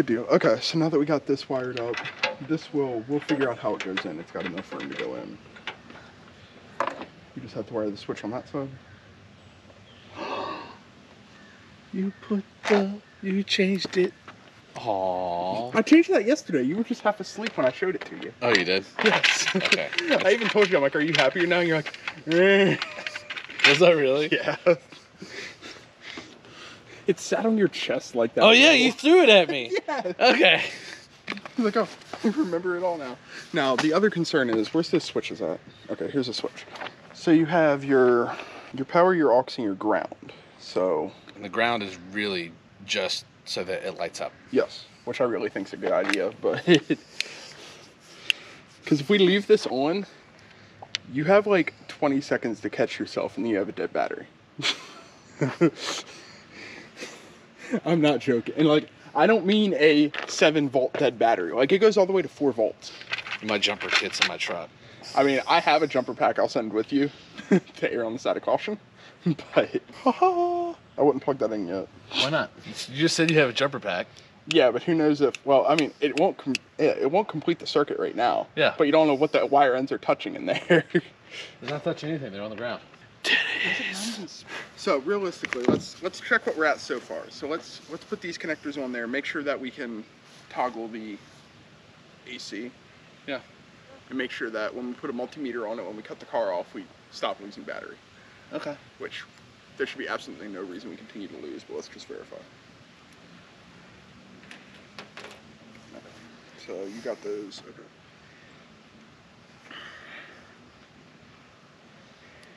deal. Okay, so now that we got this wired up, we'll figure out how it goes in. It's got enough room to go in. You just have to wire the switch on that side. You changed it. Aww. I changed that yesterday. You were just half asleep when I showed it to you. Oh, you did? Yes. Okay. I even told you, I'm like, are you happier now? And you're like, eh. Was that really? Yeah. It sat on your chest like that. Oh, yeah, you threw it at me. Yeah. Okay. He's like, oh, I remember it all now. Now, the other concern is, where's the switches at? Okay, here's a switch. So you have your power, your aux, and your ground. So. And the ground is really just so that it lights up. Yes, which I really think is a good idea, but. Because if we leave this on, you have like 20 seconds to catch yourself and then you have a dead battery. I'm not joking. And like, I don't mean a 7-volt dead battery. Like, it goes all the way to 4 volts. My jumper kit's in my truck. I mean, I have a jumper pack I'll send with you to err on the side of caution. But I wouldn't plug that in yet. Why not? You just said you have a jumper pack. Yeah, but who knows if, well, I mean, it won't complete the circuit right now. Yeah. But you don't know what the wire ends are touching in there. They're not touching anything. They're on the ground. So realistically, let's check what we're at so far. So let's put these connectors on there. Make sure that we can toggle the AC. Yeah. And make sure that when we put a multimeter on it, when we cut the car off, we stop losing battery. Okay. Which there should be absolutely no reason we continue to lose, but let's just verify. So you got those. Okay.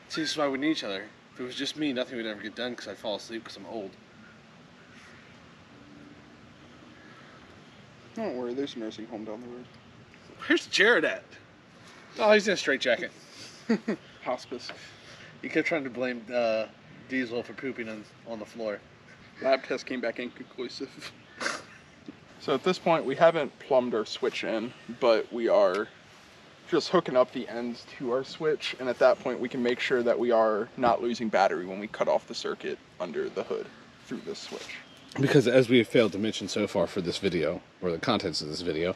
See, this is why we need each other. If it was just me, nothing would ever get done because I'd fall asleep because I'm old. Don't worry, there's a nursing home down the road. Where's Jarret at? Oh, he's in a straitjacket. Hospice. He kept trying to blame Diesel for pooping on the floor. Lab test came back inconclusive. So at this point, we haven't plumbed our switch in, but we are just hooking up the ends to our switch, and at that point we can make sure that we are not losing battery when we cut off the circuit under the hood through this switch. Because as we have failed to mention so far for this video, or the contents of this video,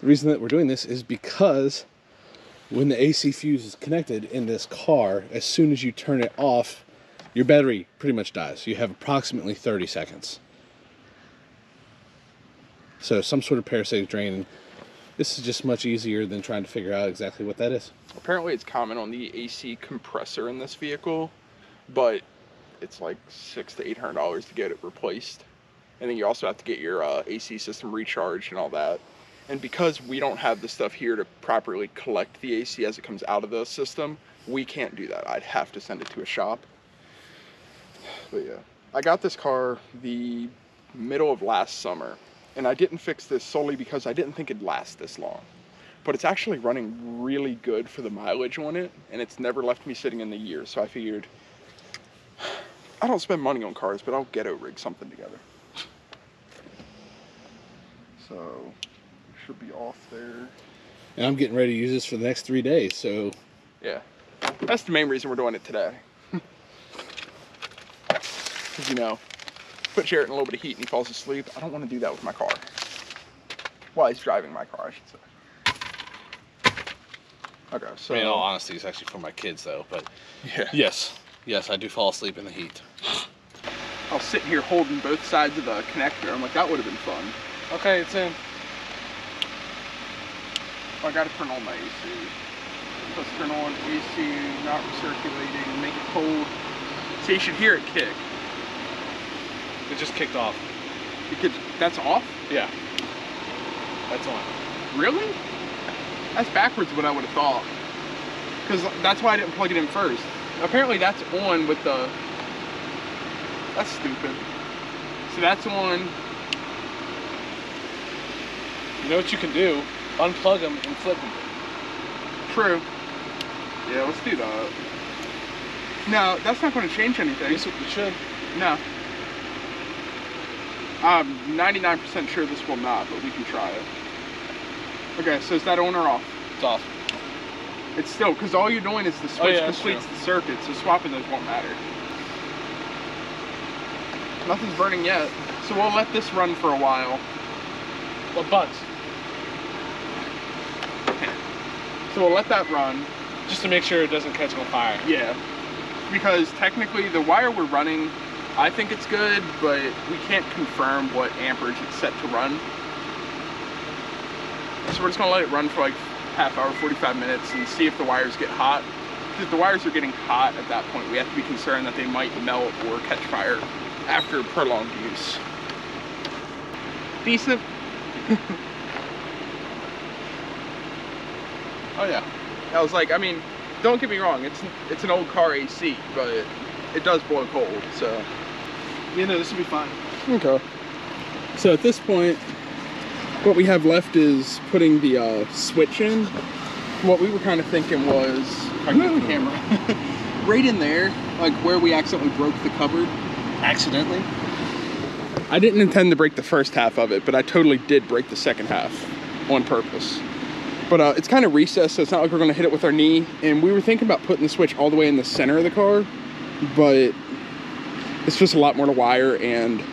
the reason that we're doing this is because when the AC fuse is connected in this car, as soon as you turn it off, your battery pretty much dies. You have approximately 30 seconds. So some sort of parasitic drain. This is just much easier than trying to figure out exactly what that is. Apparently it's common on the AC compressor in this vehicle, but it's like $600 to $800 to get it replaced. And then you also have to get your AC system recharged and all that. And because we don't have the stuff here to properly collect the AC as it comes out of the system, we can't do that. I'd have to send it to a shop. But yeah, I got this car the middle of last summer. And I didn't fix this solely because I didn't think it'd last this long. But it's actually running really good for the mileage on it, and it's never left me sitting in the year. So I figured, I don't spend money on cars, but I'll ghetto rig something together. So, should be off there. And I'm getting ready to use this for the next 3 days, so. Yeah, that's the main reason we're doing it today. Because, you know, put Jarret in a little bit of heat and he falls asleep. I don't want to do that with my car. Well, he's driving my car, I should say. Okay, so. I mean, in all honesty, it's actually for my kids, though, but. Yeah. Yes, I do fall asleep in the heat. I was sitting here holding both sides of the connector. I'm like, that would have been fun. Okay, it's in. Oh, I gotta turn on my AC. Let's turn on AC, not recirculating, make it cold. So you should hear it kick. It just kicked off. That's off? Yeah. That's on. Really? That's backwards what I would have thought. Because that's why I didn't plug it in first. Apparently that's on with the... That's stupid. So that's on. You know what you can do? Unplug them and flip them. True. Yeah, let's do that. No, that's not going to change anything. Yes, it should. No. I'm 99% sure this will not, but we can try it. Okay, so is that on or off? It's off. It's still, because all you're doing is the switch completes the circuit, so swapping those won't matter. Nothing's burning yet, so we'll let this run for a while. What buds? So we'll let that run. Just to make sure it doesn't catch on fire. Yeah. Because technically the wire we're running, I think it's good, but we can't confirm what amperage it's set to run. So we're just gonna let it run for like half hour, 45 minutes and see if the wires get hot. If the wires are getting hot at that point, we have to be concerned that they might melt or catch fire after prolonged use. Decent. Oh yeah. I was like, I mean, don't get me wrong, it's an old car AC, but it does blow cold, so. You know, this will be fine. Okay. So at this point, what we have left is putting the switch in. What we were kind of thinking was, if I can get the camera, right in there, like where we accidentally broke the cupboard. Accidentally? I didn't intend to break the first half of it, but I totally did break the second half on purpose. But it's kind of recessed, so it's not like we're gonna hit it with our knee. And we were thinking about putting the switch all the way in the center of the car, but it's just a lot more to wire. And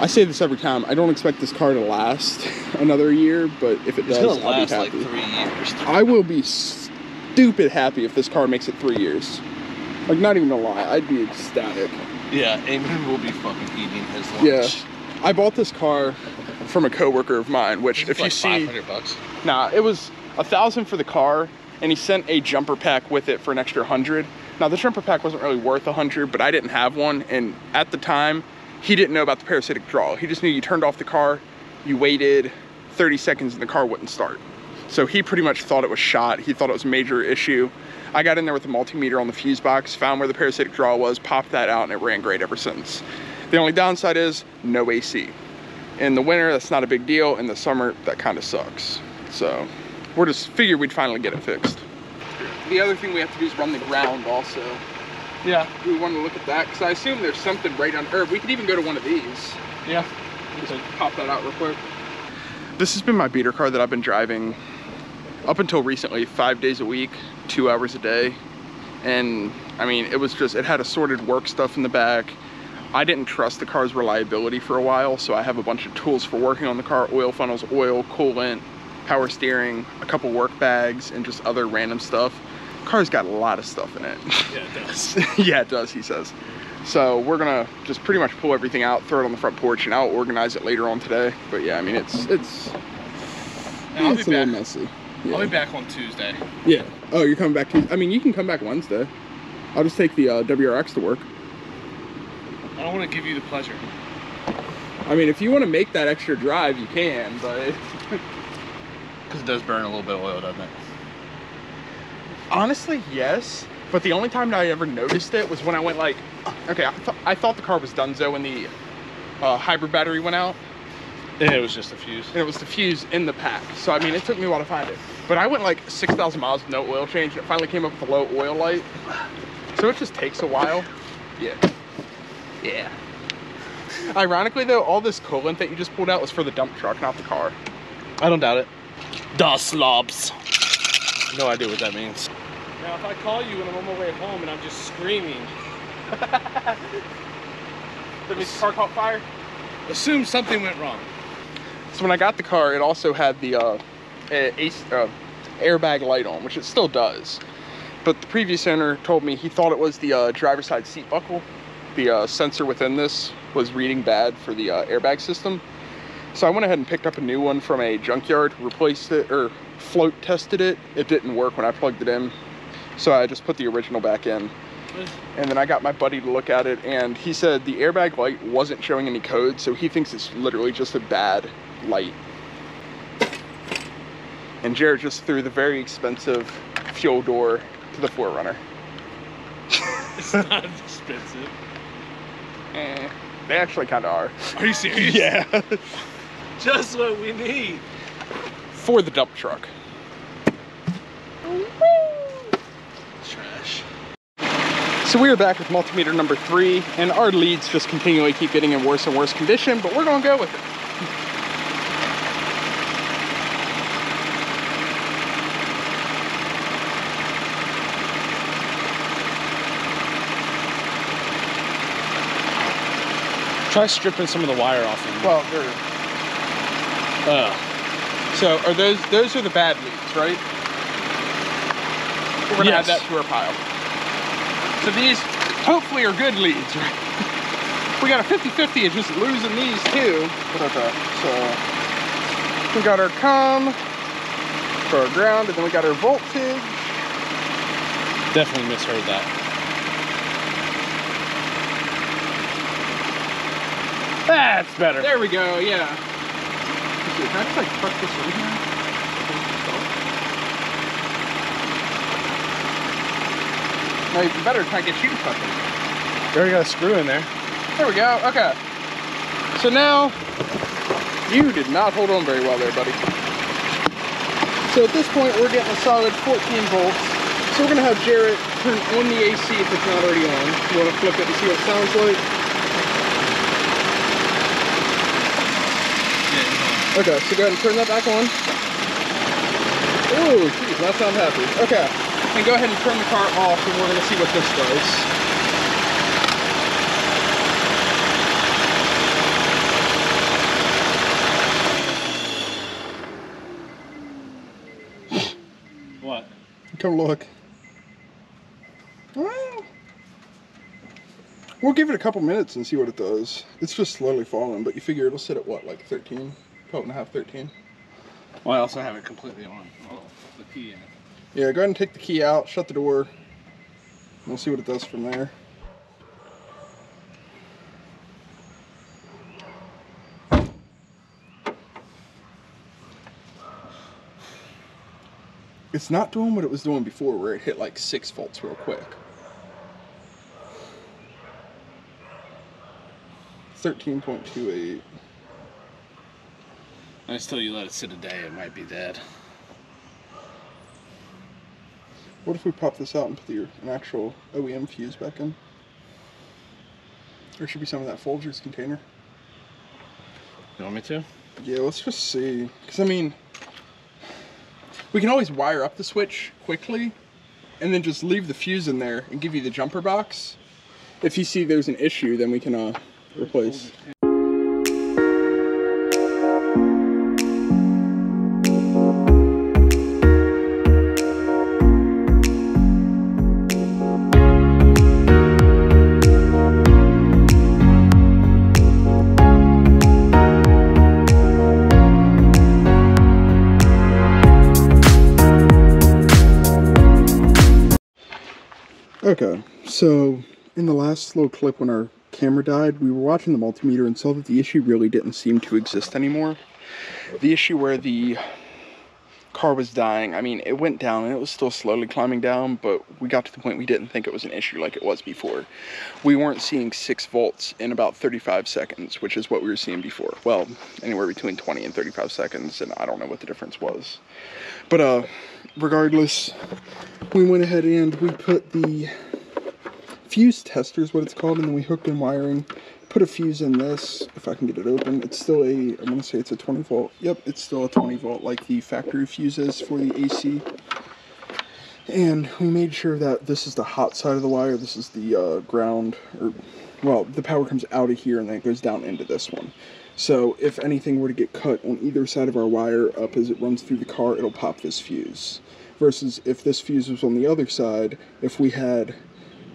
I say this every time, I don't expect this car to last another year, but if it does, I'll be happy. Like 3 years. I will be stupid happy if this car makes it 3 years. Like, not even gonna lie, I'd be ecstatic. Yeah, Eamon will be fucking eating his lunch. Yeah, I bought this car from a coworker of mine, which if you see, $500. nah, it was $1,000 for the car, and he sent a jumper pack with it for an extra $100. Now the jumper pack wasn't really worth $100, but I didn't have one, and at the time, he didn't know about the parasitic draw. He just knew you turned off the car, you waited 30 seconds, and the car wouldn't start. So he pretty much thought it was shot. He thought it was a major issue. I got in there with a multimeter on the fuse box, found where the parasitic draw was, popped that out, and it ran great ever since. The only downside is no AC. In the winter, that's not a big deal. In the summer, that kind of sucks. So we're just figured we'd finally get it fixed. The other thing we have to do is run the ground also. Yeah. Do we want to look at that? Because I assume there's something right on, or we could even go to one of these. Yeah. Just pop that out real quick. This has been my beater car that I've been driving up until recently, 5 days a week, 2 hours a day. And I mean, it was just, it had assorted work stuff in the back. I didn't trust the car's reliability for a while, so I have a bunch of tools for working on the car: oil funnels, oil, coolant, power steering, a couple work bags, and just other random stuff. The car's got a lot of stuff in it. Yeah, it does. Yeah, it does, he says. So we're gonna just pretty much pull everything out, throw it on the front porch, and I'll organize it later on today. But yeah, I mean, it's a little messy. Yeah. I'll be back on Tuesday. Yeah. Oh, you're coming back Tuesday? I mean, you can come back Wednesday. I'll just take the WRX to work. I don't want to give you the pleasure. I mean, if you want to make that extra drive, you can, but... Because it does burn a little bit of oil, doesn't it? Honestly, yes. But the only time that I ever noticed it was when I went like... Okay, I thought the car was donezo when the hybrid battery went out. And it was just a fuse. And it was the fuse in the pack. So, I mean, it took me a while to find it. But I went like 6,000 miles with no oil change, and it finally came up with a low oil light. So it just takes a while. Yeah. Yeah. Ironically though, all this coolant that you just pulled out was for the dump truck, not the car. I don't doubt it. Das slobs. No idea what that means. Now if I call you when I'm on my way home and I'm just screaming, That means the car caught fire? assume something went wrong. So when I got the car, it also had the airbag light on, which it still does. But the previous owner told me he thought it was the driver's side seat buckle. The sensor within this was reading bad for the airbag system. So I went ahead and picked up a new one from a junkyard, replaced it, or float tested it. It didn't work when I plugged it in. So I just put the original back in. And then I got my buddy to look at it, and he said the airbag light wasn't showing any code, so he thinks it's literally just a bad light. And Jarret just threw the very expensive fuel door to the 4Runner. It's not expensive. They actually kind of are. Are you serious? Yeah. Just what we need. For the dump truck. Trash. So we are back with multimeter number 3, and our leads just continually keep getting in worse and worse condition, but we're gonna go with it. Try stripping some of the wire off. Well, So are those are the bad leads, right? We're gonna add that to our pile. So these hopefully are good leads, right? We got a 50-50 of just losing these too. But okay, so we got our com for our ground, and then we got our voltage. Definitely misheard that. That's better. There we go, yeah. Can I just like tuck this in here? No, you better try to get you to tuck it. You already got a screw in there. There we go, okay. So now, you did not hold on very well there, buddy. So at this point, we're getting a solid 14 volts. So we're gonna have Jarret turn on the AC if it's not already on. You wanna flip it and see what it sounds like? Okay, so go ahead and turn that back on. Oh, geez, that sounds happy. Okay, and go ahead and turn the car off, and we're gonna see what this does. What? Come look. Well, we'll give it a couple minutes and see what it does. It's just slowly falling, but you figure it'll sit at what, like 13? 12.5, 13? Well, I also have it completely on. Oh, the key in it. Yeah, go ahead and take the key out, shut the door, and we'll see what it does from there. It's not doing what it was doing before, where it hit like 6 volts real quick. 13.28. I just told you let it sit a day, it might be dead. What if we pop this out and put an actual OEM fuse back in? There should be some of that Folgers container. You want me to? Yeah, let's just see. Because, I mean, we can always wire up the switch quickly and then just leave the fuse in there and give you the jumper box. If you see there's an issue, then we can replace. Okay, so in the last little clip when our camera died, we were watching the multimeter and saw that the issue really didn't seem to exist anymore. The issue where the car was dying, I mean, it went down and it was still slowly climbing down, but we got to the point we didn't think it was an issue like it was before. We weren't seeing 6 volts in about 35 seconds, which is what we were seeing before. Well, anywhere between 20 and 35 seconds, and I don't know what the difference was. But regardless, we went ahead and we put the fuse tester is what it's called, and then we hooked in wiring, put a fuse in this, if I can get it open. It's still I'm going to say it's a 20 volt. Yep, it's still a 20 volt like the factory fuse is for the AC. And we made sure that this is the hot side of the wire, this is the ground, or, well, the power comes out of here and then it goes down into this one. So if anything were to get cut on either side of our wire up as it runs through the car, it'll pop this fuse. Versus if this fuse was on the other side, if we had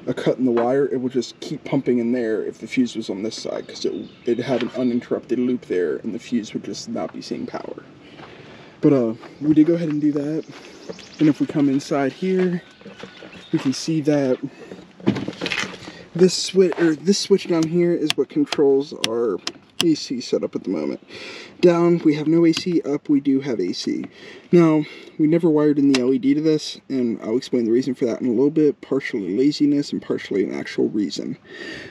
a cut in the wire, it would just keep pumping in there if the fuse was on this side, because it had an uninterrupted loop there and the fuse would just not be seeing power. But we did go ahead and do that. And if we come inside here, we can see that this switch down here is what controls our AC setup at the moment. Down, we have no AC. Up, we do have AC. Now, we never wired in the LED to this, and I'll explain the reason for that in a little bit. Partially laziness and partially an actual reason.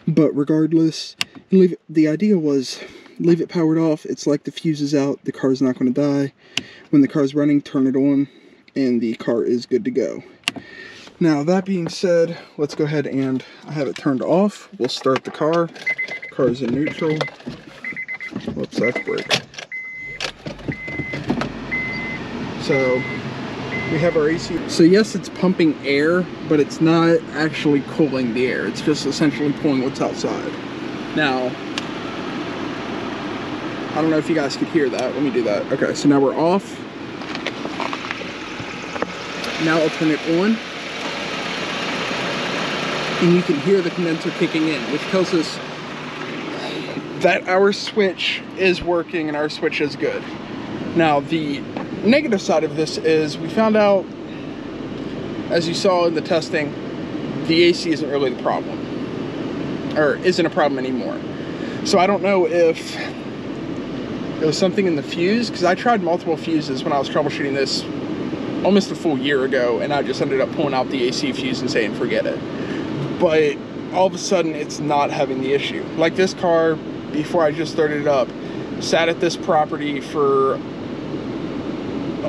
But regardless, the idea was leave it powered off. It's like the fuse is out. The car's not going to die. When the car's running, turn it on, and the car is good to go. Now, that being said, let's go ahead and I have it turned off. We'll start the car. Car is in neutral. Whoops, that's brake. So we have our AC. So yes, it's pumping air, but it's not actually cooling the air. It's just essentially pulling what's outside. Now, I don't know if you guys could hear that. Let me do that. Okay, so now we're off. Now I'll turn it on. And you can hear the condenser kicking in, which tells us that our switch is working and our switch is good. Now, the negative side of this is we found out, as you saw in the testing, the AC isn't really the problem, or isn't a problem anymore. So I don't know if it was something in the fuse, because I tried multiple fuses when I was troubleshooting this almost a full year ago, and I just ended up pulling out the AC fuse and saying forget it. But all of a sudden it's not having the issue. Like this car, before I just started it up, sat at this property for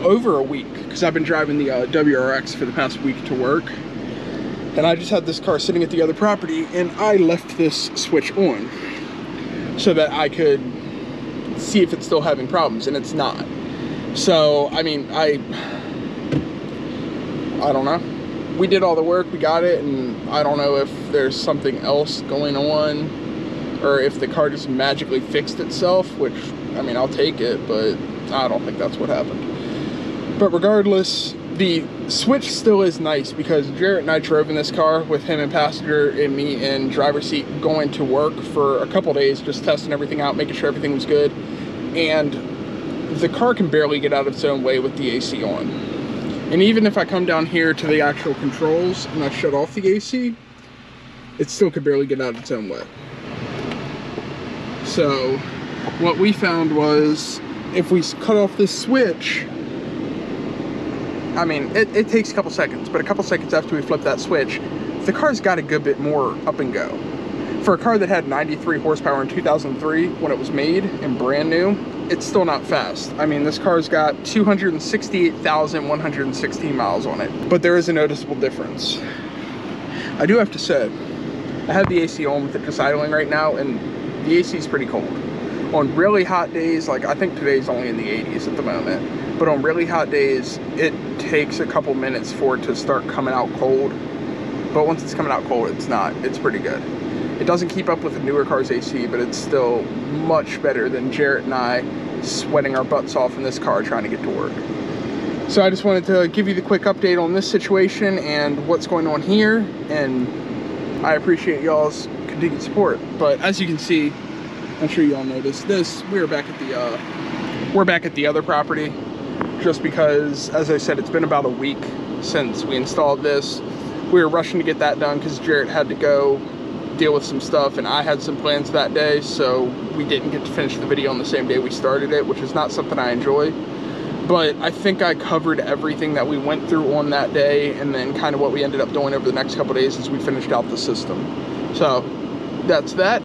over a week, because I've been driving the WRX for the past week to work, and I just had this car sitting at the other property, and I left this switch on so that I could see if it's still having problems, and it's not. So I mean, I don't know. We did all the work, we got it, and I don't know if there's something else going on, or if the car just magically fixed itself, which, I mean, I'll take it, but I don't think that's what happened. But regardless, the switch still is nice, because Jarret and I drove in this car with him in passenger and me in driver's seat going to work for a couple days, just testing everything out, making sure everything was good. And the car can barely get out of its own way with the AC on. And even if I come down here to the actual controls and I shut off the AC, it still could barely get out of its own way. So what we found was, if we cut off this switch, I mean, it takes a couple seconds, but a couple seconds after we flip that switch, the car's got a good bit more up and go. For a car that had 93 horsepower in 2003 when it was made and brand new, it's still not fast. I mean, this car's got 268,116 miles on it, but there is a noticeable difference. I do have to say, I have the AC on with it just idling right now, and the AC is pretty cold. On really hot days, like I think today's only in the 80s at the moment, but on really hot days, it takes a couple minutes for it to start coming out cold. But once it's coming out cold, it's pretty good. It doesn't keep up with the newer car's AC, but it's still much better than Jarret and I sweating our butts off in this car trying to get to work. So I just wanted to give you the quick update on this situation and what's going on here, and I appreciate y'all's continued support. But as you can see, I'm sure y'all noticed this, we're back at the other property, just because, as I said, it's been about a week since we installed this. We were rushing to get that done because Jarret had to go deal with some stuff, and I had some plans that day, so we didn't get to finish the video on the same day we started it, which is not something I enjoy. But I think I covered everything that we went through on that day, and then kind of what we ended up doing over the next couple days as we finished out the system. So that's that.